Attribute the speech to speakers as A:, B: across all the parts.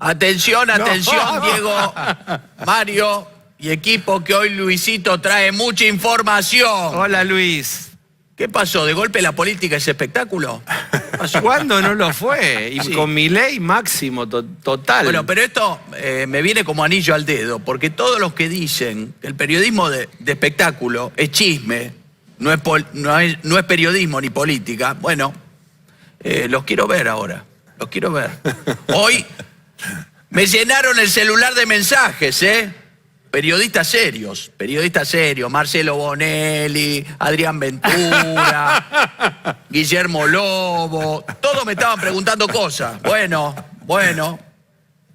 A: Atención, atención,
B: No.
A: Diego, Mario y equipo, que hoy Luisito trae mucha información.
B: Hola, Luis.
A: ¿Qué pasó? ¿De golpe la política es espectáculo?
B: ¿Cuándo no lo fue? Y
A: Sí.
B: con Milei máximo, total.
A: Bueno, pero esto me viene como anillo al dedo, porque todos los que dicen que el periodismo de espectáculo es chisme, no es periodismo ni política, bueno, los quiero ver ahora, los quiero ver. Hoy me llenaron el celular de mensajes, periodistas serios, Marcelo Bonelli, Adrián Ventura, Guillermo Lobo, todos me estaban preguntando cosas. Bueno,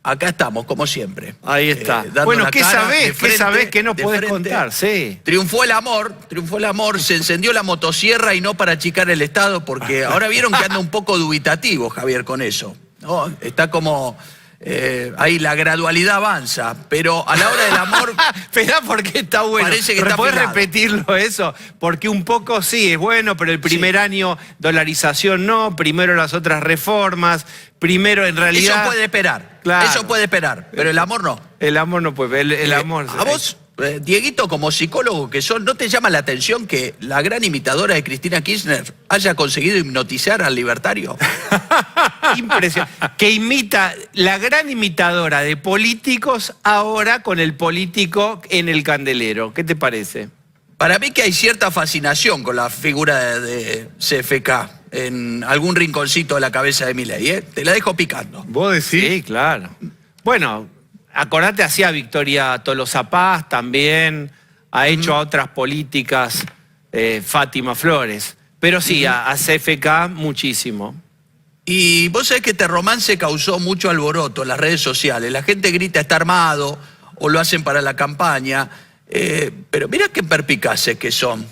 A: acá estamos, como siempre.
B: Ahí está.
A: Dando
B: Bueno,
A: la
B: ¿qué
A: cara
B: sabés?
A: de frente,
B: ¿Qué sabés que no
A: de
B: podés
A: frente?
B: contar? Sí.
A: Triunfó el amor, se encendió la motosierra y no para achicar el Estado, porque ahora vieron que anda un poco dubitativo Javier con eso, ¿no? Está como... ahí la gradualidad avanza, pero a la hora del amor...
B: Esperá, porque está bueno.
A: Parece que está
B: ¿Podés
A: afilado.
B: repetirlo eso? Porque un poco sí, es bueno, pero el primer año dolarización no, primero las otras reformas, primero en realidad...
A: Eso puede esperar,
B: Claro.
A: eso puede esperar, pero el amor no.
B: El amor no puede, el amor...
A: A vos, Dieguito, como psicólogo que sos, ¿no te llama la atención que la gran imitadora de Cristina Kirchner haya conseguido hipnotizar al libertario?
B: Impresionante. Que imita, la gran imitadora de políticos ahora con el político en el candelero. ¿Qué te parece?
A: Para mí que hay cierta fascinación con la figura de CFK en algún rinconcito de la cabeza de Milei, ¿eh? Te la dejo picando.
C: ¿Vos decís?
B: Sí, claro. Bueno, acordate, hacía Victoria Tolosa Paz también, ha hecho a otras políticas, Fátima Flores. Pero sí, a CFK muchísimo.
A: Y vos sabés que este romance causó mucho alboroto en las redes sociales. La gente grita está armado o lo hacen para la campaña. Pero mirá qué perpicaces que son.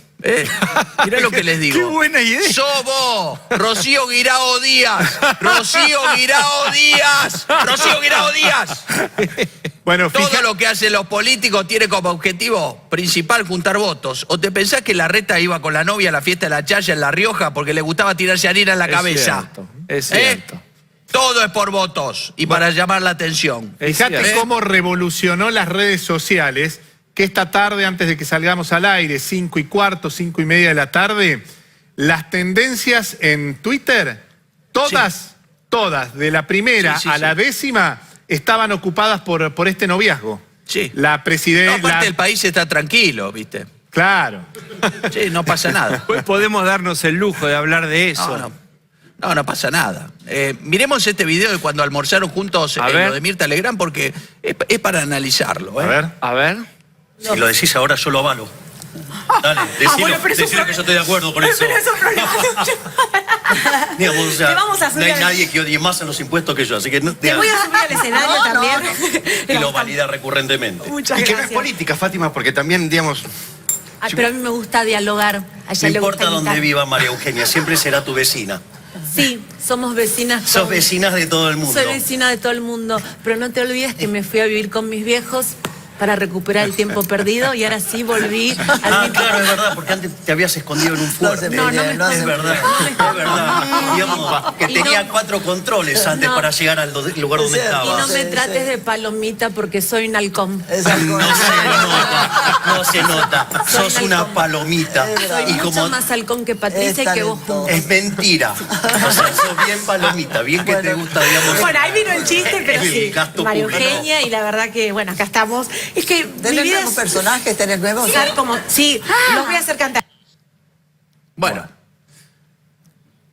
A: Mirá lo que les digo.
B: ¡Qué buena idea!
A: ¡Sobo! ¡Rocío Guirao Díaz! ¡Rocío Guirao Díaz! ¡Rocío Guirao Díaz!
C: Bueno,
A: Todo lo que hacen los políticos tiene como objetivo principal juntar votos. ¿O te pensás que Larreta iba con la novia a la fiesta de la Chaya en La Rioja porque le gustaba tirarse harina en la cabeza?
B: Es cierto.
A: Todo es por votos y para llamar la atención.
C: Fíjate
B: cierto.
C: cómo revolucionó las redes sociales, que esta tarde, antes de que salgamos al aire, 5:15, 5:30 de la tarde, las tendencias en Twitter, todas, de la primera
A: Sí,
C: a la décima, estaban ocupadas por este noviazgo.
A: Sí.
C: La
A: No,
C: presidenta...
A: aparte el país está tranquilo, ¿viste?
C: Claro.
A: Sí, no pasa nada.
B: Hoy podemos darnos el lujo de hablar de eso.
A: No pasa nada. Miremos este video de cuando almorzaron juntos
B: A
A: en
B: ver.
A: lo de Mirta Legrand porque es para analizarlo.
C: A ver.
B: A ver.
D: Si lo decís ahora, yo lo avalo. Dale, decilo,
E: bueno, pero
D: decilo que yo estoy de acuerdo con eso.
E: Pero es un problema.
D: Digamos, o sea,
E: Te vamos a
D: no
E: subir
D: hay
E: al-
D: nadie que odie más a los impuestos que yo, así que no,
E: Te voy a subir al escenario también.
D: y lo valida recurrentemente.
E: Muchas
F: Y que no es
E: gracias.
F: política, Fátima, porque también, digamos...
E: Ay, pero a mí me gusta dialogar. A ella
D: No
E: le
D: importa
E: gusta
D: dónde
E: imitar.
D: viva María Eugenia, siempre será tu vecina.
E: Sí, somos vecinas.
D: Sos
E: con-
D: vecinas de todo el mundo.
E: Soy vecina de todo el mundo. Pero no te olvides que me fui a vivir con mis viejos para recuperar el tiempo perdido y ahora sí volví al
D: Ah,
E: mismo-
D: claro, es verdad, porque antes te habías escondido en un fuerte.
E: No, no me
D: Es verdad, es verdad. Digamos, que
E: Y
D: tenía
E: no-
D: 4 controles antes
E: No.
D: para llegar al lugar donde
E: Y
D: estabas.
E: no me trates de palomita porque soy un halcón.
D: No se nota. Sos una palomita.
E: Soy
D: Y
E: mucho
D: como
E: más halcón que Patricia y que vos juntos.
D: es mentira. O sea, sos bien palomita, bien que te gusta, digamos.
E: Bueno, ahí vino el chiste, pero
D: el
E: sí.
D: gasto
E: María
D: público.
E: Eugenia, y la verdad que, bueno, acá estamos. Es que mi
G: ¿Tenés
E: vida
G: nuevos
E: es
G: personajes? ¿Tenés nuevos?
E: ser como... Sí, los voy a hacer cantar.
A: Bueno,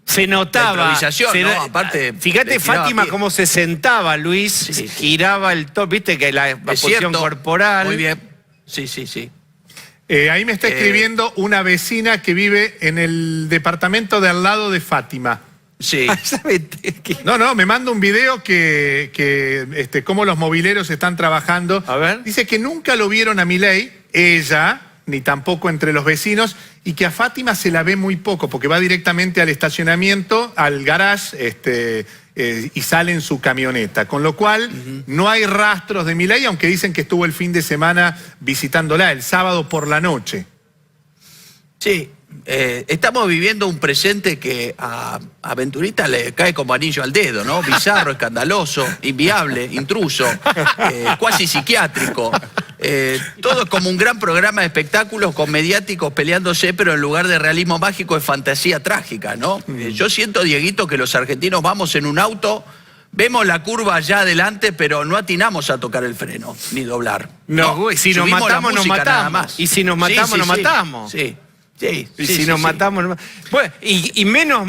B: Se notaba.
A: La improvisación,
B: se
A: ¿no?
B: no-
A: Aparte,
B: Fíjate,
A: le tiraba
B: Fátima,
A: pie.
B: cómo se sentaba Luis,
A: Sí.
B: giraba el top, viste que la
A: es
B: posición
A: cierto.
B: corporal.
A: Muy bien. Sí.
C: Ahí me está escribiendo una vecina que vive en el departamento de al lado de Fátima.
A: Sí.
B: ¿Sabes qué?
C: No, me manda un video que cómo los mobileros están trabajando.
B: A ver.
C: Dice que nunca lo vieron a Milei, ella, ni tampoco entre los vecinos, y que a Fátima se la ve muy poco, porque va directamente al estacionamiento, al garage, y sale en su camioneta. Con lo cual, no hay rastros de Milei, aunque dicen que estuvo el fin de semana visitándola, el sábado por la noche.
A: Sí, estamos viviendo un presente que a Venturita le cae como anillo al dedo, ¿no? Bizarro, escandaloso, inviable, intruso, cuasi psiquiátrico. Todo es como un gran programa de espectáculos con mediáticos peleándose, pero en lugar de realismo mágico es fantasía trágica, ¿no? Yo siento, Dieguito, que los argentinos vamos en un auto, vemos la curva allá adelante, pero no atinamos a tocar el freno, ni doblar.
B: No, güey, si nos
A: subimos la
B: matamos, nos
A: música nada
B: matamos.
A: más.
B: Y si nos matamos, nos matamos.
A: Sí. Sí,
B: Y
A: sí,
B: si
A: sí,
B: nos
A: sí.
B: matamos, nos bueno,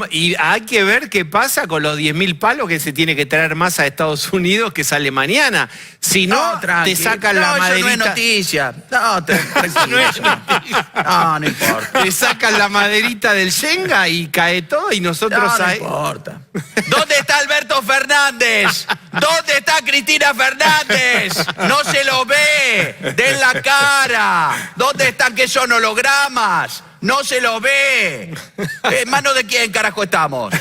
B: y hay que ver qué pasa con los 10.000 palos que se tiene que traer más a Estados Unidos que sale mañana. Si no,
A: tranqui.
B: te sacan la
A: eso
B: maderita.
A: no es noticia. No, tranquilo.
B: No es noticia.
A: No importa.
B: Te sacan la maderita del Shenga y cae todo y nosotros
A: No
B: ahí.
A: importa. ¿Dónde está Alberto Fernández? ¿Dónde está Cristina Fernández? No se lo ve. Den la cara. ¿Dónde están que son hologramas? No se lo ve. ¿En manos de quién carajo estamos?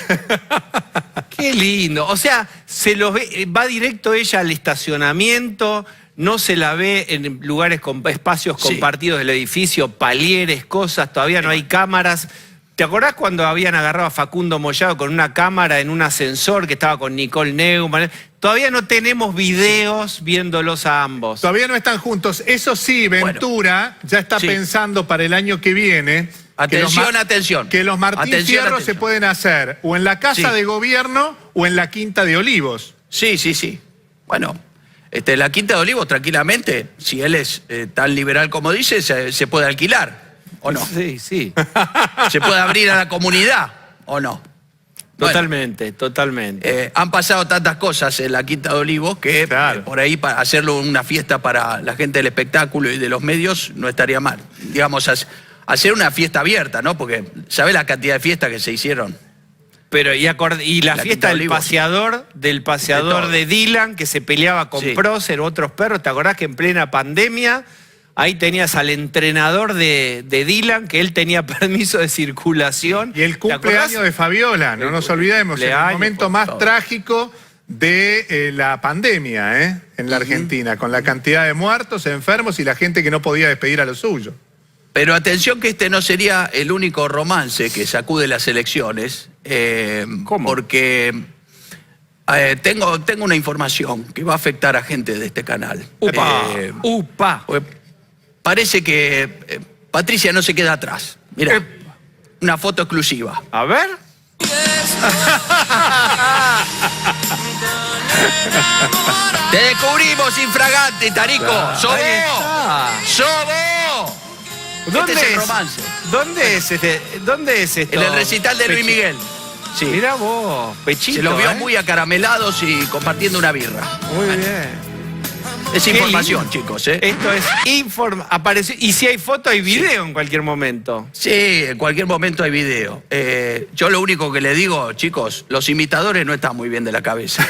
B: Qué lindo. O sea, se los ve, va directo ella al estacionamiento, no se la ve en lugares con espacios
A: Sí.
B: compartidos del edificio, palieres, cosas, todavía no hay cámaras. ¿Te acordás cuando habían agarrado a Facundo Moyano con una cámara en un ascensor que estaba con Nicole Neumann? Todavía no tenemos videos viéndolos a ambos.
C: Todavía no están juntos. Eso sí, Ventura ya está
A: Sí.
C: pensando para el año que viene.
A: Atención, atención.
C: Que los Martín
A: Atención,
C: Fierro se
A: atención.
C: pueden hacer o en la Casa
A: Sí.
C: de Gobierno o en la Quinta de Olivos.
A: Sí, sí, sí. Bueno, la Quinta de Olivos, tranquilamente, si él es tan liberal como dice, se puede alquilar, ¿o no?
B: Sí, sí.
A: ¿Se puede abrir a la comunidad, o no? Bueno,
B: Totalmente, totalmente.
A: han pasado tantas cosas en la Quinta de Olivos que
C: Claro.
A: por ahí hacerlo una fiesta para la gente del espectáculo y de los medios no estaría mal. Digamos, hacer una fiesta abierta, ¿no? Porque, ¿sabés la cantidad de fiestas que se hicieron?
B: Pero y la
A: La
B: fiesta
A: Quinta de
B: del
A: Olivos.
B: paseador
A: todo.
B: de Dylan, que se peleaba con
A: Sí.
B: Prócer, otros perros. ¿Te acordás que en plena pandemia ahí tenías al entrenador de Dylan, que él tenía permiso de circulación?
C: Y el
B: ¿Te acordás?
C: cumpleaños de Fabiola, no nos olvidemos, el
B: cumpleaños,
C: momento
B: por
C: más
A: favor.
C: trágico de la pandemia en la Argentina, con la cantidad de muertos, enfermos y la gente que no podía despedir a lo suyo.
A: Pero atención que este no sería el único romance que sacude las elecciones.
B: ¿Cómo?
A: Porque tengo una información que va a afectar a gente de este canal.
B: ¡Upa! ¡Upa!
A: Porque parece que Patricia no se queda atrás. Mira, una foto exclusiva.
B: A ver.
A: Te descubrimos, infragante, Tarico. ¡Sos
B: Ahí
A: vos!
B: está.
A: ¡Sos vos!
B: ¿Dónde
A: Este es el
B: es?
A: romance.
B: ¿Dónde es este? ¿Dónde es esto?
A: En el recital de Luis
B: Pechito?
A: Miguel. Sí.
B: Mirá vos, Pechito.
A: Se los vio
B: ¿eh?
A: muy acaramelados y compartiendo una birra.
B: Muy bien.
A: Es
B: Qué
A: información,
B: lindo.
A: chicos, ¿eh?
B: Esto es apareció. Y si hay foto, hay video en cualquier momento.
A: Sí, en cualquier momento hay video. Yo lo único que le digo, chicos, los imitadores no están muy bien de la cabeza.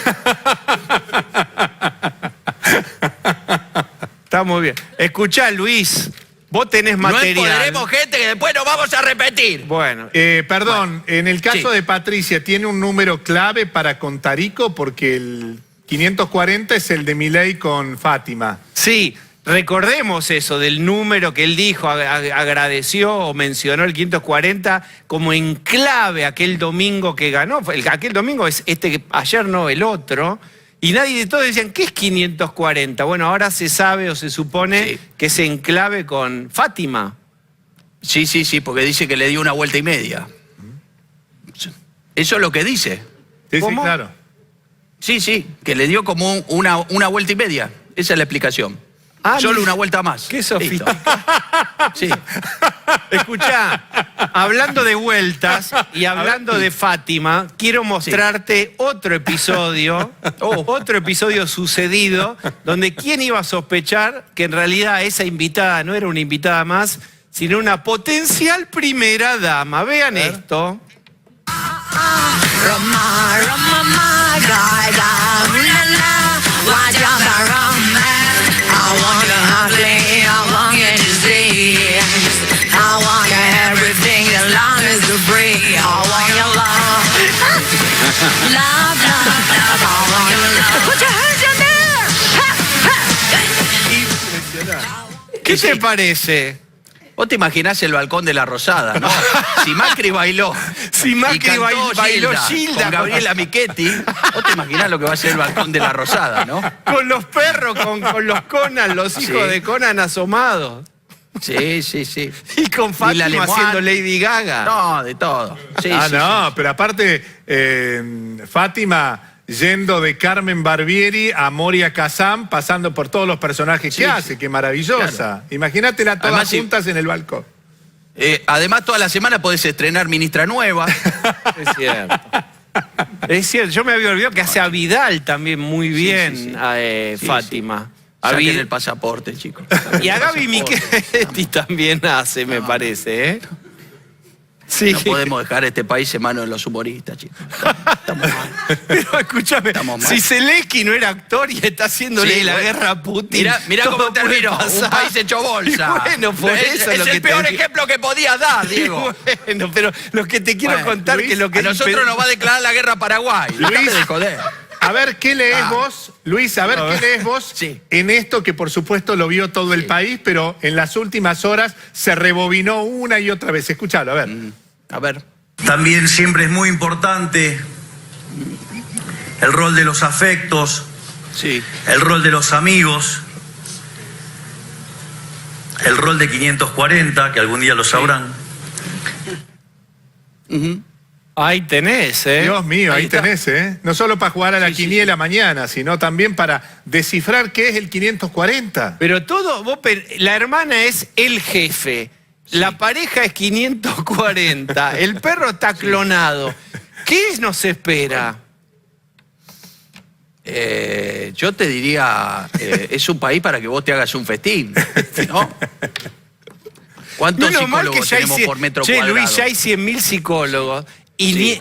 B: Está muy bien. Escuchá, Luis, vos tenés
A: No
B: material.
A: empoderemos gente que después nos vamos a repetir.
B: Bueno,
C: Perdón, en el caso
A: Sí.
C: de Patricia, ¿tiene un número clave para con Tarico? Porque el 540 es el de Milei con Fátima.
B: sí, recordemos eso del número que él dijo, agradeció o mencionó el 540 como en clave aquel domingo que ganó. Aquel domingo es ayer no, el otro. Y nadie de todos decían, ¿qué es 540? Bueno, ahora se sabe o se supone
A: Sí.
B: que es en clave con Fátima.
A: Sí, sí, sí, porque dice que le dio una vuelta y media. Eso es lo que dice.
C: Sí,
B: ¿Cómo?
C: sí, claro.
A: Sí, sí, que le dio como una vuelta y media. Esa es la explicación.
B: Ah,
A: Solo
B: mira.
A: una vuelta más.
B: Qué
A: Listo.
B: sofisticado.
A: Sí.
B: Escuchá, hablando de vueltas y hablando de Fátima, quiero mostrarte otro episodio, otro episodio sucedido, donde quién iba a sospechar que en realidad esa invitada no era una invitada más, sino una potencial primera dama. Vean esto.
G: Roma, Roma, my guy, la la, why don't I run mad? I wanna ugly, I want you to see. I want everything as long as the free. I want your love. Love, love, love, I want your love. Put your hands in there! Ha, ha.
B: ¿Qué te parece?
A: Vos te imaginás el balcón de la Rosada, ¿no? Si Macri bailó.
B: Si Macri
A: y cantó
B: bailó Gilda
A: con Gabriela Michetti, vos te imaginás lo que va a ser el balcón de la Rosada, ¿no?
B: Con los perros, con los Conan, los hijos
A: Sí.
B: de Conan asomados.
A: Sí, sí, sí.
B: Y con Fátima
A: Lemoine.
B: haciendo Lady Gaga.
A: No, de todo. Sí, sí,
C: no, pero aparte, Fátima yendo de Carmen Barbieri a Moria Kazan, pasando por todos los personajes que hace, qué maravillosa.
A: Claro.
C: Imagínatela todas
A: Además, sí.
C: juntas en el balcón.
A: Además, toda la semana podés estrenar ministra nueva.
B: Es cierto. Es cierto, yo me había olvidado que hace a Vidal también muy bien,
A: sí, sí. Sí,
B: Fátima. A
A: Saquen
B: Vid-
A: el pasaporte, chicos.
B: Y a Gaby Michetti también hace, me parece, ¿eh? Sí.
A: No podemos dejar este país en manos de los humoristas, chicos. Estamos mal.
B: Pero escúchame,
A: Estamos mal.
B: si Zelensky no era actor y está haciéndole
A: Sí,
B: la
A: bueno.
B: guerra a Putin.
A: Mirá
B: todo
A: cómo
B: puede
A: terminó. Un
B: pasar.
A: país hecho bolsa.
B: Y bueno, por eso
A: es
B: lo que
A: el peor
B: te...
A: ejemplo que podías dar, Diego.
B: Bueno, pero lo que te quiero
A: Bueno,
B: contar
C: Luis,
B: que lo que
A: A nosotros nos va a declarar la guerra a Paraguay.
C: Luis.
A: Déjame de joder.
C: A ver, ¿qué lees vos? Luis, a ver, ¿qué lees vos
A: Sí.
C: en esto que por supuesto lo vio todo el país, pero en las últimas horas se rebobinó una y otra vez? Escuchalo, a ver.
A: A ver.
H: También siempre es muy importante el rol de los afectos,
A: Sí.
H: el rol de los amigos, el rol de 540, que algún día lo sabrán.
B: Ahí tenés, ¿eh?
C: Dios mío, ahí
A: está.
C: tenés, ¿eh? No solo para jugar a la quiniela mañana, sino también para descifrar qué es el 540.
B: Pero todo, la hermana es el jefe, la pareja es 540, el perro está clonado. ¿Qué nos espera?
A: Yo te diría, es un país para que vos te hagas un festín, ¿no? ¿Cuántos
B: Menos mal
A: psicólogos
B: ya hay
A: tenemos por metro
B: Che,
A: cuadrado?
B: Luis, ya hay 100.000 psicólogos. Y
A: Sí.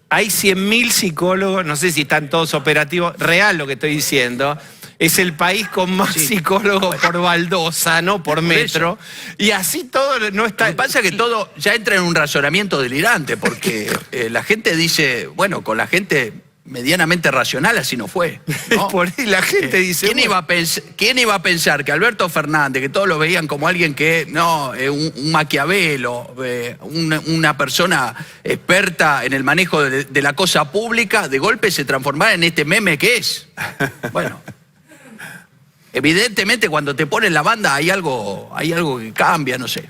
B: hay 100.000 psicólogos, no sé si están todos operativos, real lo que estoy diciendo. Es el país con más psicólogos por baldosa, no por metro. Y así todo no está...
A: Lo que pasa es que todo ya entra en un razonamiento delirante, porque la gente dice, bueno, con la gente medianamente racional así no fue, ¿no?
B: Por ahí la gente dice...
A: ¿Quién iba a pensar que Alberto Fernández, que todos lo veían como alguien que, no, un Maquiavelo, una persona experta en el manejo de la cosa pública, de golpe se transformara en este meme que es? Bueno, evidentemente cuando te ponen la banda hay algo que cambia, no sé.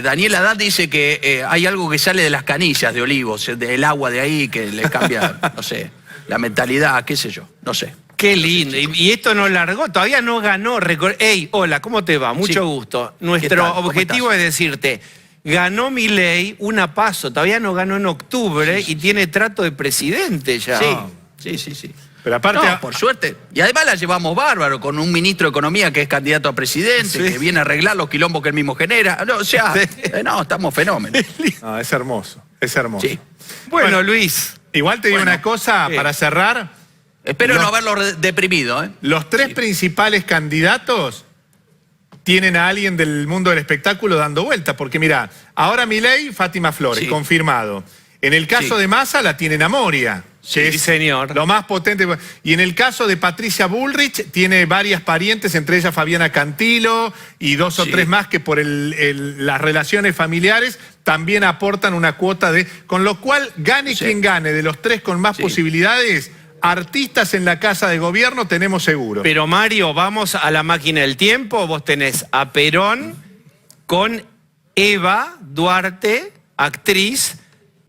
A: Daniel Haddad dice que hay algo que sale de las canillas de Olivos, del agua de ahí, que le cambia, no sé, la mentalidad, qué sé yo, no sé.
B: Qué lindo. Y esto no largó, todavía no ganó. Ey, hola, ¿cómo te va? Mucho
A: Sí.
B: gusto.
A: ¿Qué
B: Nuestro
A: tal? ¿Cómo
B: objetivo
A: estás?
B: es decirte, ganó Milei una paso, todavía no ganó en octubre y tiene trato de presidente ya.
A: Sí.
C: Pero aparte,
A: No, por suerte. Y además la llevamos bárbaro, con un ministro de Economía que es candidato a presidente, que viene a arreglar los quilombos que él mismo genera. No, o sea, no, estamos fenómenos.
C: no, es hermoso, es hermoso.
A: Sí.
B: Bueno, Luis.
C: Igual te digo
A: Bueno,
C: una cosa
B: sí.
C: para cerrar.
A: Espero
C: No.
A: no haberlo deprimido, ¿eh?
C: Los tres principales candidatos tienen a alguien del mundo del espectáculo dando vuelta. Porque mira, ahora Milei, Fátima Flores,
A: Sí.
C: confirmado. En el caso
A: Sí.
C: de Massa la tienen a Moria. que
B: Sí,
C: es
B: señor.
C: Lo más potente. Y en el caso de Patricia Bullrich, tiene varias parientes, entre ellas Fabiana Cantilo y dos o
A: Sí.
C: tres más que por las relaciones familiares también aportan una cuota de... Con lo cual, gane
A: Sí.
C: quien gane, de los tres con más
A: Sí.
C: posibilidades, artistas en la Casa de Gobierno tenemos seguro.
B: Pero Mario, vamos a la máquina del tiempo. Vos tenés a Perón con Eva Duarte, actriz,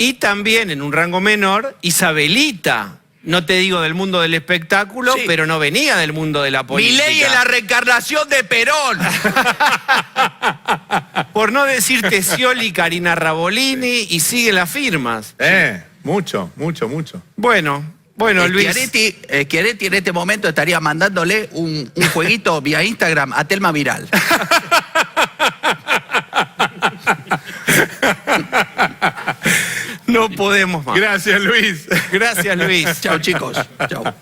B: y también en un rango menor, Isabelita. No te digo del mundo del espectáculo,
A: Sí.
B: pero no venía del mundo de la política.
A: Milei es la reencarnación de Perón.
B: Por no decirte Scioli, Karina Rabolini, y sigue las firmas.
C: Mucho, mucho, mucho.
B: Bueno, Luis.
A: Schiaretti en este momento estaría mandándole un jueguito vía Instagram a Telma Viral.
B: No podemos más.
C: Gracias, Luis.
B: Gracias, Luis.
A: Chao, chicos. Chao.